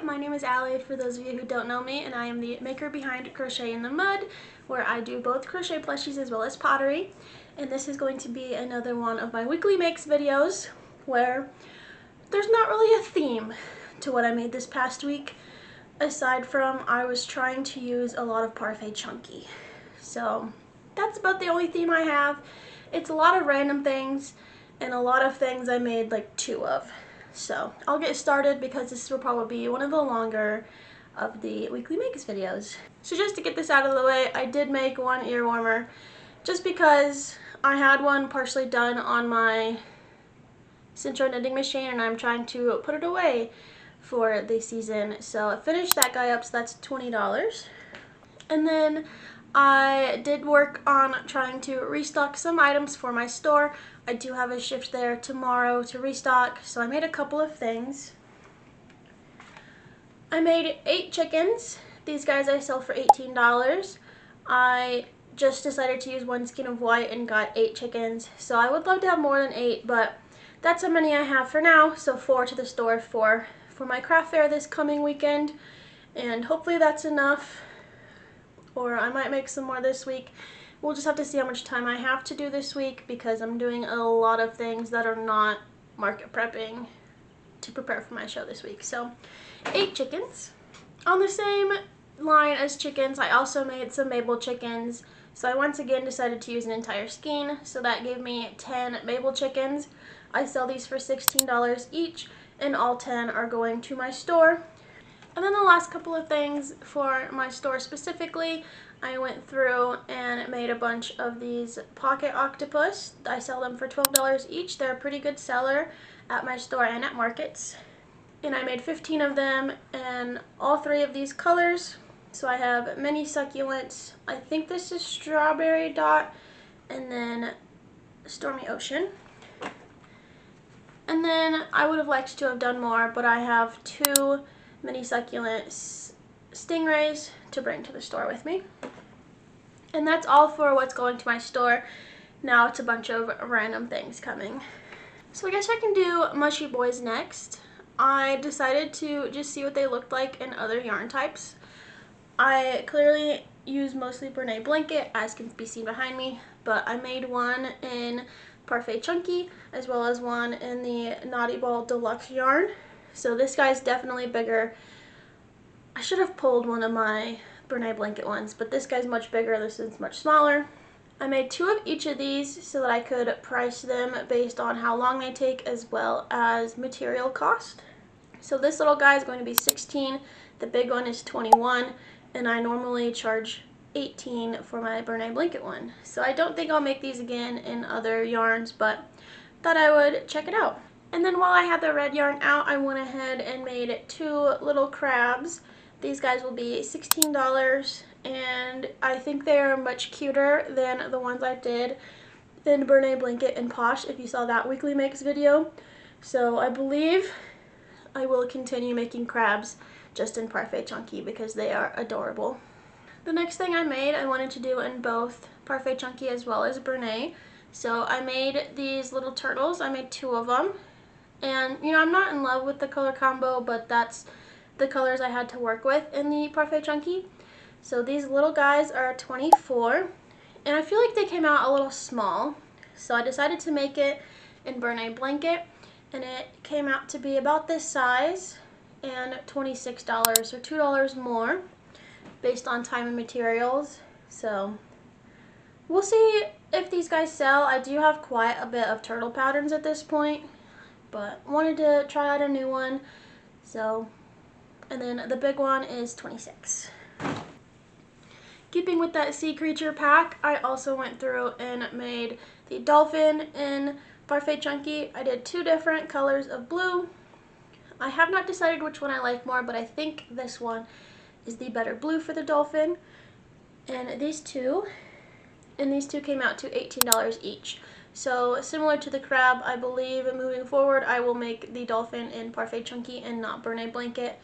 my name is Allie for those of you who don't know me, and I am the maker behind Crochet in the Mud, where I do both crochet plushies as well as pottery. And this is going to be another one of my weekly makes videos where there's not really a theme to what I made this past week, aside from I was trying to use a lot of Parfait Chunky. So that's about the only theme I have. It's a lot of random things and a lot of things I made like 2 of. So I'll get started because this will probably be one of the longer of the weekly makes videos. So just to get this out of the way, I did make one ear warmer just because I had one partially done on my Cincho knitting machine and I'm trying to put it away for the season. So I finished that guy up, so that's $20. And then I did work on trying to restock some items for my store. I do have a shift there tomorrow to restock, so I made a couple of things. I made 8 chickens. These guys I sell for $18. I just decided to use 1 skein of white and got 8 chickens. So I would love to have more than 8, but that's how many I have for now. So 4 to the store for my craft fair this coming weekend. And hopefully that's enough, or I might make some more this week. We'll just have to see how much time I have to do this week because I'm doing a lot of things that are not market prepping to prepare for my show this week. So 8 chickens. On the same line as chickens, I also made some maple chickens. So I once again decided to use an entire skein. So that gave me 10 maple chickens. I sell these for $16 each, and all 10 are going to my store. And then the last couple of things for my store specifically, I went through and made a bunch of these pocket octopus. I sell them for $12 each. They're a pretty good seller at my store and at markets. And I made 15 of them in all 3 of these colors. So I have mini succulents. I think this is strawberry dot and then stormy ocean. And then I would have liked to have done more, but I have 2 mini succulents stingrays to bring to the store with me. And that's all for what's going to my store. Now it's a bunch of random things coming. So I guess I can do Mushie Bois next. I decided to just see what they looked like in other yarn types. I clearly use mostly Brene blanket, as can be seen behind me, but I made one in Parfait Chunky as well as one in the Naughty Ball Deluxe yarn. So this guy's definitely bigger. I should have pulled one of my Brene blanket ones, but this guy's much bigger. This is much smaller. I made 2 of each of these so that I could price them based on how long they take as well as material cost. So this little guy is going to be 16, the big one is 21, and I normally charge 18 for my Brene blanket one. So I don't think I'll make these again in other yarns, but thought I would check it out. And then while I had the red yarn out, I went ahead and made 2 little crabs. These guys will be $16, and I think they are much cuter than the ones I did in Brene Blanket and Posh, if you saw that weekly makes video. So I believe I will continue making crabs just in Parfait Chunky because they are adorable. The next thing I made, I wanted to do in both Parfait Chunky as well as Brene. So I made these little turtles. I made 2 of them. And, you know, I'm not in love with the color combo, but that's the colors I had to work with in the Parfait Chunky. So these little guys are 24, and I feel like they came out a little small. So I decided to make it in Brene Blanket, and it came out to be about this size and $26, or $2 more based on time and materials. So we'll see if these guys sell. I do have quite a bit of turtle patterns at this point, but wanted to try out a new one. So, and then the big one is 26. Keeping with that sea creature pack, I also went through and made the dolphin in Parfait Chunky. I did 2 different colors of blue. I have not decided which one I like more, but I think this one is the better blue for the dolphin. And these two came out to $18 each. So similar to the crab, I believe moving forward I will make the dolphin in Parfait Chunky and not Brene Blanket,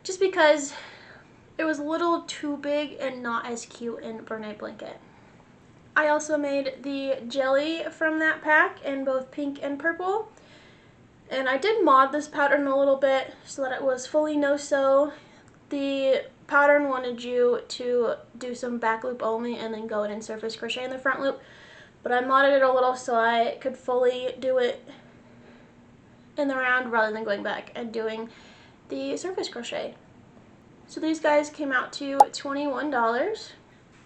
just because it was a little too big and not as cute in Brene Blanket. I also made the jelly from that pack in both pink and purple. And I did mod this pattern a little bit so that it was fully no-sew. The pattern wanted you to do some back loop only and then go in and surface crochet in the front loop. But I modded it a little so I could fully do it in the round rather than going back and doing the surface crochet. So these guys came out to $21.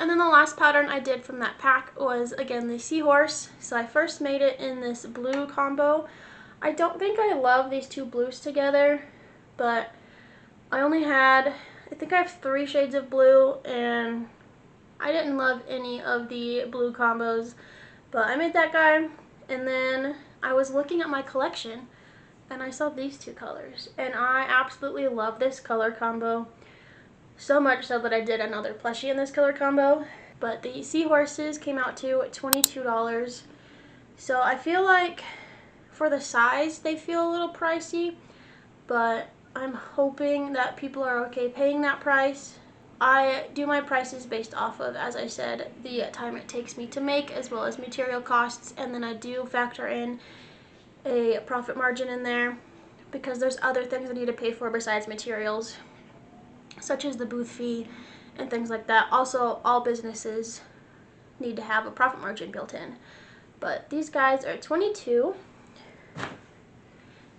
And then the last pattern I did from that pack was, again, the seahorse. So I first made it in this blue combo. I don't think I love these two blues together, but I think I have 3 shades of blue, and I didn't love any of the blue combos, but I made that guy. And then I was looking at my collection and I saw these 2 colors, and I absolutely love this color combo. So much so that I did another plushie in this color combo. But the seahorses came out to $22. So I feel like for the size they feel a little pricey, but I'm hoping that people are okay paying that price. I do my prices based off of, as I said, the time it takes me to make as well as material costs, and then I do factor in a profit margin in there because there's other things I need to pay for besides materials, such as the booth fee and things like that. Also, all businesses need to have a profit margin built in. But these guys are $22.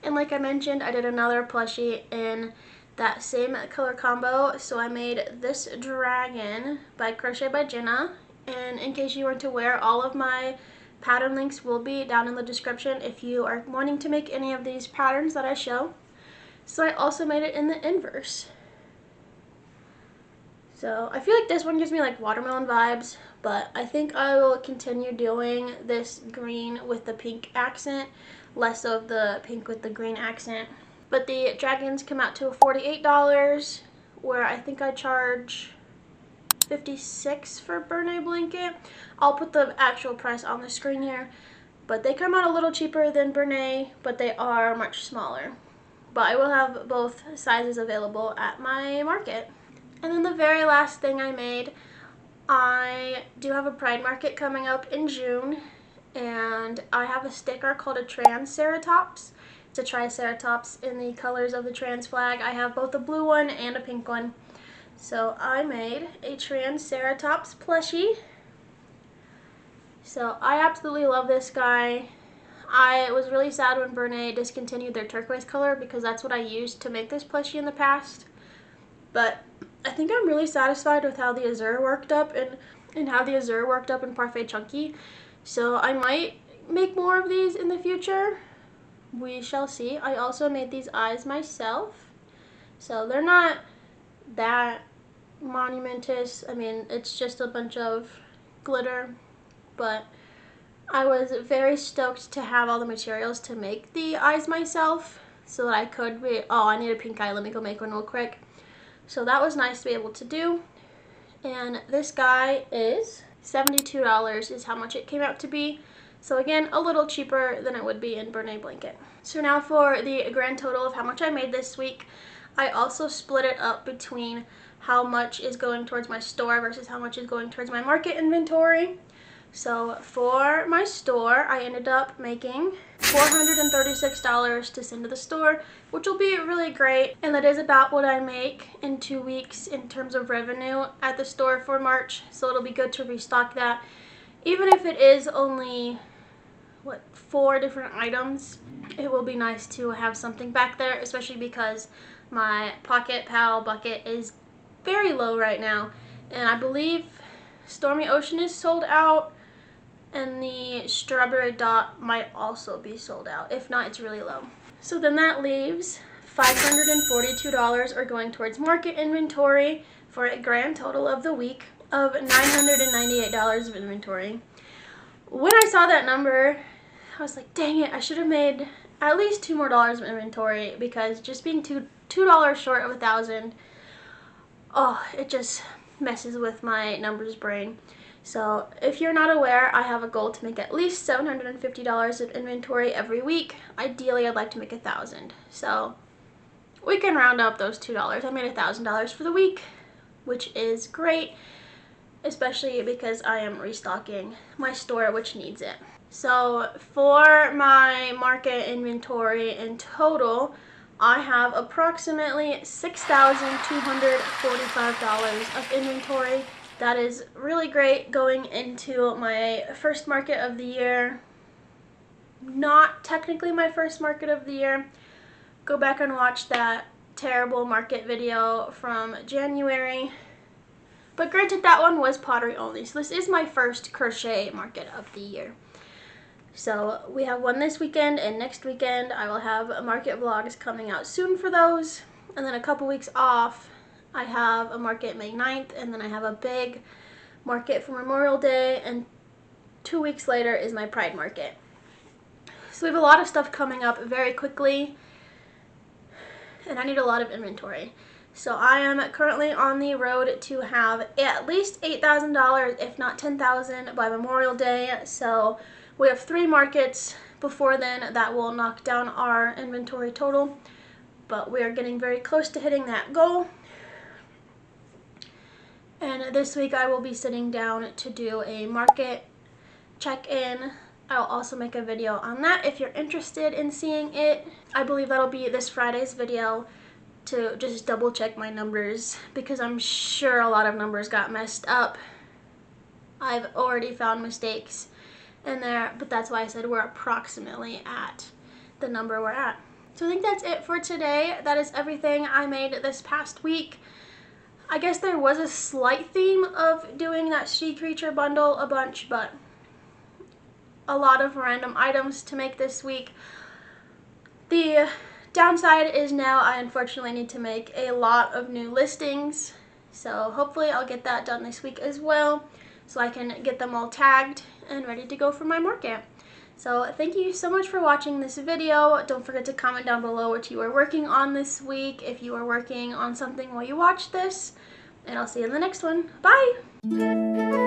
And like I mentioned, I did another plushie in that same color combo. So I made this dragon by Crochet by Jenna. And in case you weren't aware, all of my pattern links will be down in the description if you are wanting to make any of these patterns that I show. So I also made it in the inverse. So I feel like this one gives me like watermelon vibes, but I think I will continue doing this green with the pink accent, less of the pink with the green accent. But the dragons come out to $48, where I think I charge $56 for Bernay blanket. I'll put the actual price on the screen here, but they come out a little cheaper than Bernay, but they are much smaller. But I will have both sizes available at my market. And then the very last thing I made, I do have a Pride Market coming up in June, and I have a sticker called a Triceratops. It's a Triceratops in the colors of the trans flag. I have both a blue one and a pink one. So I made a Triceratops plushie. So I absolutely love this guy. I was really sad when Bernay discontinued their turquoise color because that's what I used to make this plushie in the past. But I think I'm really satisfied with how the azure worked up and how the azure worked up in Parfait Chunky. So I might make more of these in the future. We shall see. I also made these eyes myself. So they're not that monumentous. I mean, it's just a bunch of glitter. But I was very stoked to have all the materials to make the eyes myself so that I could be, oh, I need a pink eye. Let me go make one real quick. So that was nice to be able to do. And this guy is $72 is how much it came out to be. So again, a little cheaper than it would be in Bernay blanket. So now for the grand total of how much I made this week. I also split it up between how much is going towards my store versus how much is going towards my market inventory. So for my store, I ended up making $436 to send to the store, which will be really great. And that is about what I make in 2 weeks in terms of revenue at the store for March. So it'll be good to restock that. Even if it is only, 4 different items, it will be nice to have something back there, especially because my Pocket Pal bucket is very low right now. And I believe Stormy Ocean is sold out. And the Strawberry Dot might also be sold out. If not, it's really low. So then that leaves $542 are going towards market inventory for a grand total of the week of $998 of inventory. When I saw that number, I was like, dang it, I should have made at least $2 more of inventory because just being $2 short of $1,000, oh, it just messes with my numbers brain. So if you're not aware, I have a goal to make at least $750 of inventory every week. Ideally, I'd like to make $1,000. So we can round up those $2. I made $1,000 for the week, which is great, especially because I am restocking my store, which needs it. So for my market inventory in total, I have approximately $6,245 of inventory. That is really great going into my first market of the year. Not technically my first market of the year. Go back and watch that terrible market video from January. But granted, that one was pottery only. So this is my first crochet market of the year. So we have one this weekend, and next weekend I will have market vlogs coming out soon for those. And then a couple weeks off, I have a market May 9th, and then I have a big market for Memorial Day, and 2 weeks later is my Pride market. So we have a lot of stuff coming up very quickly, and I need a lot of inventory. So I am currently on the road to have at least $8,000, if not $10,000 by Memorial Day. So we have 3 markets before then that will knock down our inventory total, but we are getting very close to hitting that goal. And this week I will be sitting down to do a market check-in. I'll also make a video on that if you're interested in seeing it. I believe that'll be this Friday's video, to just double check my numbers, because I'm sure a lot of numbers got messed up. I've already found mistakes in there, but that's why I said we're approximately at the number we're at. So I think that's it for today. That is everything I made this past week. I guess there was a slight theme of doing that sea creature bundle a bunch, but a lot of random items to make this week. The downside is now I unfortunately need to make a lot of new listings, so hopefully I'll get that done this week as well, so I can get them all tagged and ready to go for my market. So thank you so much for watching this video. Don't forget to comment down below what you are working on this week, if you are working on something while you watch this, and I'll see you in the next one. Bye!